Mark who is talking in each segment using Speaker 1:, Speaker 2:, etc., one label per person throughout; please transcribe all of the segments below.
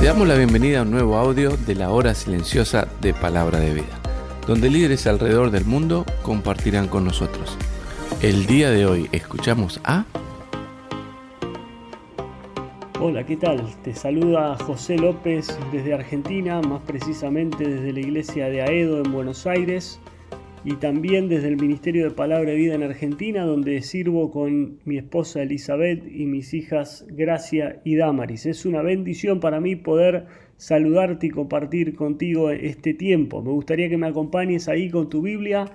Speaker 1: Te damos la bienvenida a un nuevo audio de la hora silenciosa de Palabra de Vida, donde líderes alrededor del mundo compartirán con nosotros. El día de hoy escuchamos a...
Speaker 2: Hola, ¿qué tal? Te saluda José López desde Argentina, más precisamente desde la iglesia de Aedo en Buenos Aires y también desde el Ministerio de Palabra de Vida en Argentina, donde sirvo con mi esposa Elizabeth y mis hijas Gracia y Damaris. Es una bendición para mí poder saludarte y compartir contigo este tiempo. Me gustaría que me acompañes ahí con tu Biblia.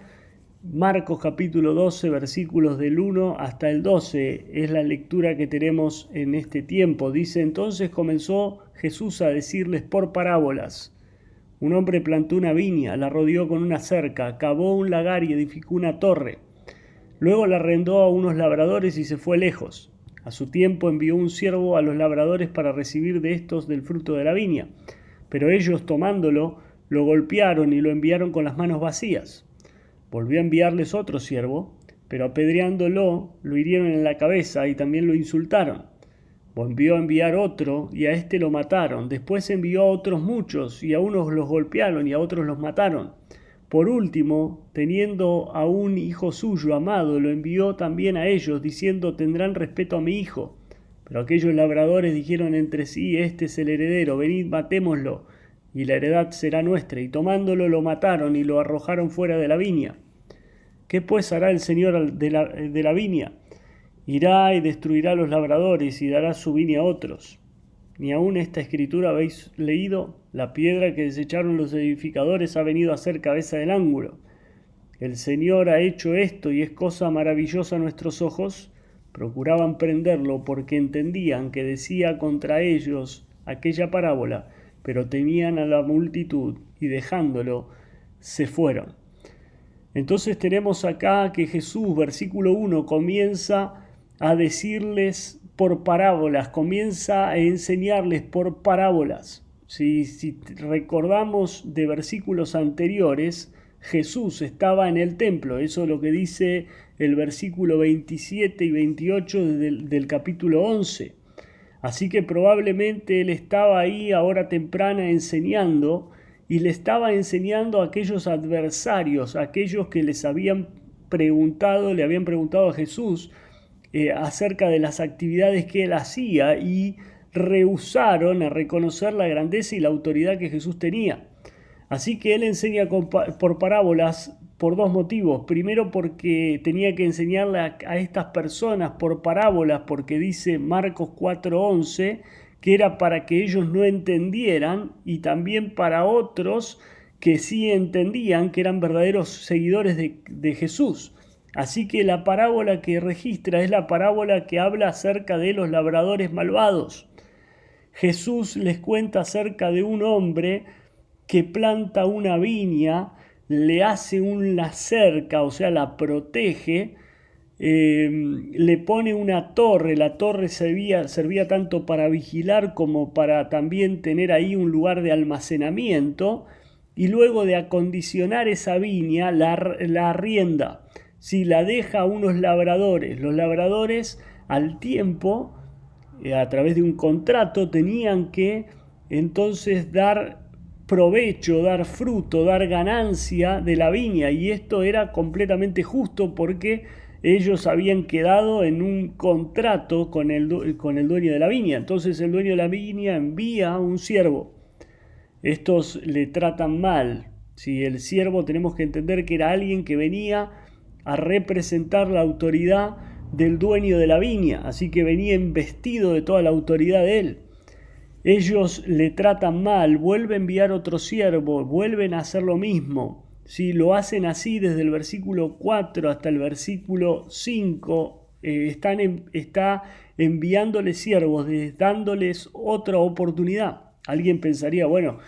Speaker 2: Marcos capítulo 12, versículos del 1 hasta el 12, es la lectura que tenemos en este tiempo. Dice: entonces comenzó Jesús a decirles por parábolas. Un hombre plantó una viña, la rodeó con una cerca, cavó un lagar y edificó una torre. Luego la arrendó a unos labradores y se fue lejos. A su tiempo envió un siervo a los labradores para recibir de estos del fruto de la viña. Pero ellos, tomándolo, lo golpearon y lo enviaron con las manos vacías. Volvió a enviarles otro siervo, pero apedreándolo, lo hirieron en la cabeza y también lo insultaron. Volvió a enviar otro y a este lo mataron. Después envió a otros muchos y a unos los golpearon y a otros los mataron. Por último, teniendo a un hijo suyo amado, lo envió también a ellos, diciendo: tendrán respeto a mi hijo. Pero aquellos labradores dijeron entre sí: este es el heredero, venid, matémoslo, y la heredad será nuestra. Y tomándolo lo mataron y lo arrojaron fuera de la viña. ¿Qué pues hará el Señor de la viña? Irá y destruirá a los labradores y dará su viña a otros. Ni aun esta escritura habéis leído: la piedra que desecharon los edificadores ha venido a ser cabeza del ángulo. El Señor ha hecho esto y es cosa maravillosa a nuestros ojos. Procuraban prenderlo porque entendían que decía contra ellos aquella parábola, pero temían a la multitud y dejándolo se fueron. Entonces tenemos acá que Jesús, versículo 1, comienza a decirles por parábolas, comienza a enseñarles por parábolas. Si recordamos de versículos anteriores, Jesús estaba en el templo, eso es lo que dice el versículo 27 y 28 del capítulo 11. Así que probablemente él estaba ahí a hora temprana enseñando, y le estaba enseñando a aquellos adversarios, a aquellos que le habían preguntado a Jesús acerca de las actividades que él hacía y rehusaron a reconocer la grandeza y la autoridad que Jesús tenía. Así que él enseña por parábolas por dos motivos. Primero, porque tenía que enseñarle a estas personas por parábolas, porque dice Marcos 4:11 que era para que ellos no entendieran, y también para otros que sí entendían, que eran verdaderos seguidores de Jesús. Así que la parábola que registra es la parábola que habla acerca de los labradores malvados. Jesús les cuenta acerca de un hombre que planta una viña, le hace una cerca, o sea, la protege, le pone una torre. La torre servía tanto para vigilar como para también tener ahí un lugar de almacenamiento, y luego de acondicionar esa viña la arrienda. Si la deja a unos labradores, los labradores al tiempo, a través de un contrato, tenían que entonces dar provecho, dar fruto, dar ganancia de la viña, y esto era completamente justo porque ellos habían quedado en un contrato con el dueño de la viña. Entonces el dueño de la viña envía a un siervo. Estos le tratan mal. Si el siervo, tenemos que entender que era alguien que venía a representar la autoridad del dueño de la viña, así que venía investido de toda la autoridad de él. Ellos le tratan mal, vuelve a enviar otro siervo, vuelven a hacer lo mismo. Si lo hacen así desde el versículo 4 hasta el versículo 5, está enviándoles siervos, dándoles otra oportunidad. Alguien pensaría, bueno,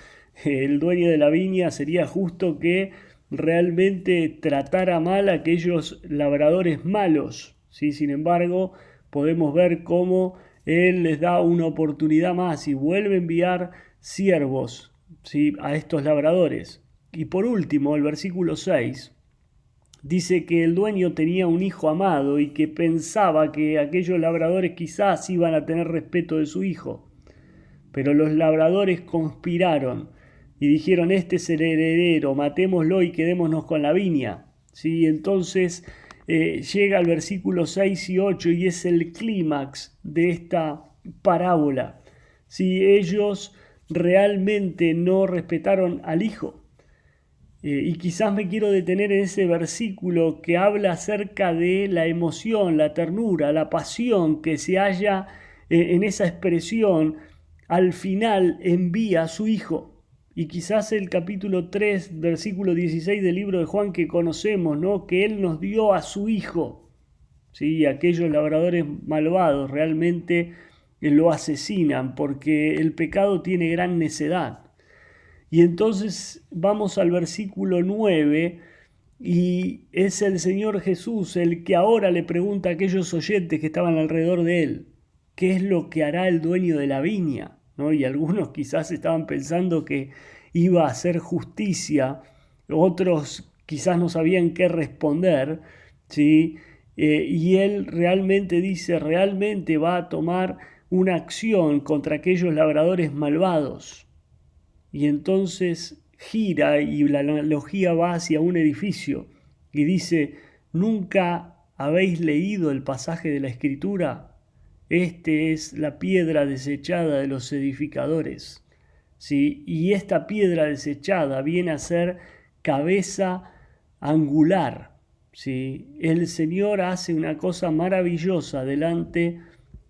Speaker 2: el dueño de la viña sería justo que realmente tratara mal a aquellos labradores malos, ¿sí? Sin embargo, podemos ver cómo él les da una oportunidad más y vuelve a enviar siervos, ¿sí?, a estos labradores. Y por último, el versículo 6 dice que el dueño tenía un hijo amado y que pensaba que aquellos labradores quizás iban a tener respeto de su hijo. Pero los labradores conspiraron y dijeron: este es el heredero, matémoslo y quedémonos con la viña. ¿Sí? Entonces llega al versículo 6 y 8 y es el clímax de esta parábola. ¿Sí? Ellos realmente no respetaron al hijo. Y quizás me quiero detener en ese versículo que habla acerca de la emoción, la ternura, la pasión que se halla en esa expresión. Al final envía a su hijo. Y quizás el capítulo 3, versículo 16 del libro de Juan que conocemos, ¿no? Que Él nos dio a su hijo. ¿Sí? Aquellos labradores malvados realmente lo asesinan porque el pecado tiene gran necedad. Y entonces vamos al versículo 9 y es el Señor Jesús el que ahora le pregunta a aquellos oyentes que estaban alrededor de Él: ¿qué es lo que hará el dueño de la viña? ¿No? Y algunos quizás estaban pensando que iba a hacer justicia, otros quizás no sabían qué responder, ¿sí? Y Él realmente dice, realmente va a tomar una acción contra aquellos labradores malvados. Y entonces gira y la analogía va hacia un edificio y dice: ¿nunca habéis leído el pasaje de la Escritura? Este es la piedra desechada de los edificadores. ¿Sí? Y esta piedra desechada viene a ser cabeza angular. ¿Sí? El Señor hace una cosa maravillosa delante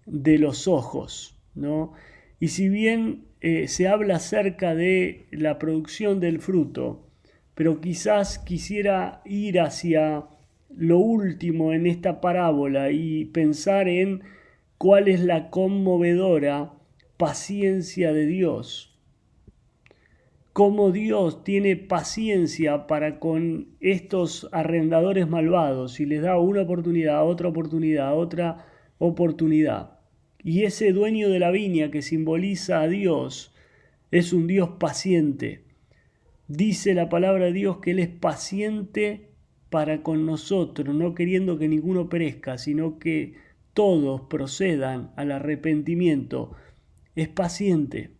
Speaker 2: de los ojos, ¿no? Y si bien se habla acerca de la producción del fruto, pero quizás quisiera ir hacia lo último en esta parábola y pensar en cuál es la conmovedora paciencia de Dios. Cómo Dios tiene paciencia para con estos arrendadores malvados y les da una oportunidad, otra oportunidad, otra oportunidad. Y ese dueño de la viña que simboliza a Dios es un Dios paciente. Dice la palabra de Dios que Él es paciente para con nosotros, no queriendo que ninguno perezca, sino que todos procedan al arrepentimiento. Es paciente.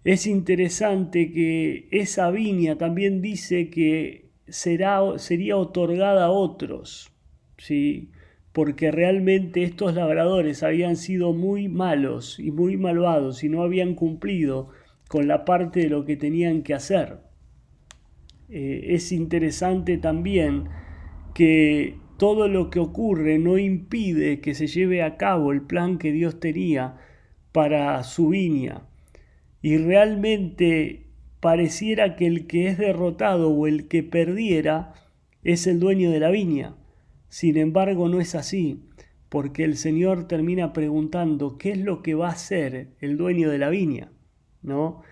Speaker 2: Es interesante que esa viña también dice que sería otorgada a otros, ¿sí? Porque realmente estos labradores habían sido muy malos y muy malvados y no habían cumplido con la parte de lo que tenían que hacer. Es interesante también que todo lo que ocurre no impide que se lleve a cabo el plan que Dios tenía para su viña. Y realmente pareciera que el que es derrotado o el que perdiera es el dueño de la viña. Sin embargo, no es así, porque el Señor termina preguntando qué es lo que va a hacer el dueño de la viña, ¿no?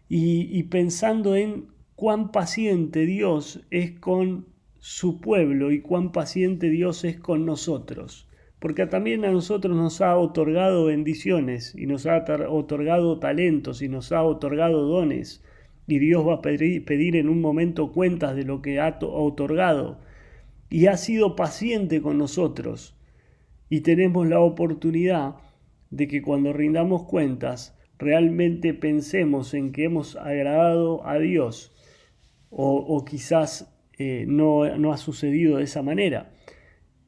Speaker 2: Y pensando en cuán paciente Dios es con su pueblo y cuán paciente Dios es con nosotros. Porque también a nosotros nos ha otorgado bendiciones y nos ha otorgado talentos y nos ha otorgado dones. Y Dios va a pedir en un momento cuentas de lo que ha otorgado. Y ha sido paciente con nosotros. Y tenemos la oportunidad de que cuando rindamos cuentas, realmente pensemos en que hemos agradado a Dios. O quizás no ha sucedido de esa manera.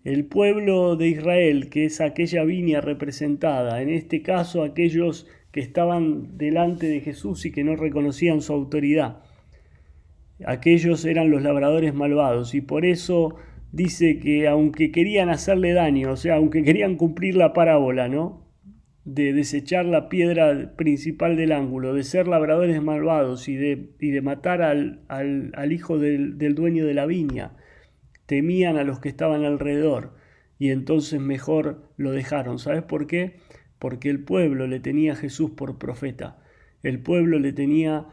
Speaker 2: El pueblo de Israel, que es aquella viña representada, en este caso aquellos que estaban delante de Jesús y que no reconocían su autoridad, aquellos eran los labradores malvados, y por eso dice que aunque querían hacerle daño, o sea, aunque querían cumplir la parábola, ¿no?, de desechar la piedra principal del ángulo, de ser labradores malvados y de matar al hijo del dueño de la viña, temían a los que estaban alrededor y entonces mejor lo dejaron. ¿Sabes por qué? Porque el pueblo le tenía a Jesús por profeta. El pueblo le tenía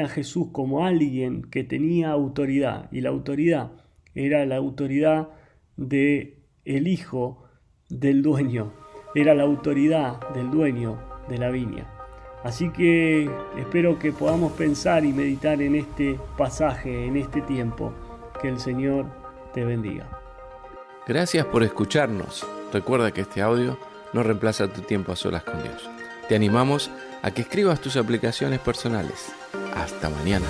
Speaker 2: a Jesús como alguien que tenía autoridad, y la autoridad era la autoridad del hijo del dueño, era la autoridad del dueño de la viña. Así que espero que podamos pensar y meditar en este pasaje, en este tiempo. Que el Señor te bendiga.
Speaker 1: Gracias por escucharnos. Recuerda que este audio no reemplaza tu tiempo a solas con Dios. Te animamos a que escribas tus aplicaciones personales. Hasta mañana.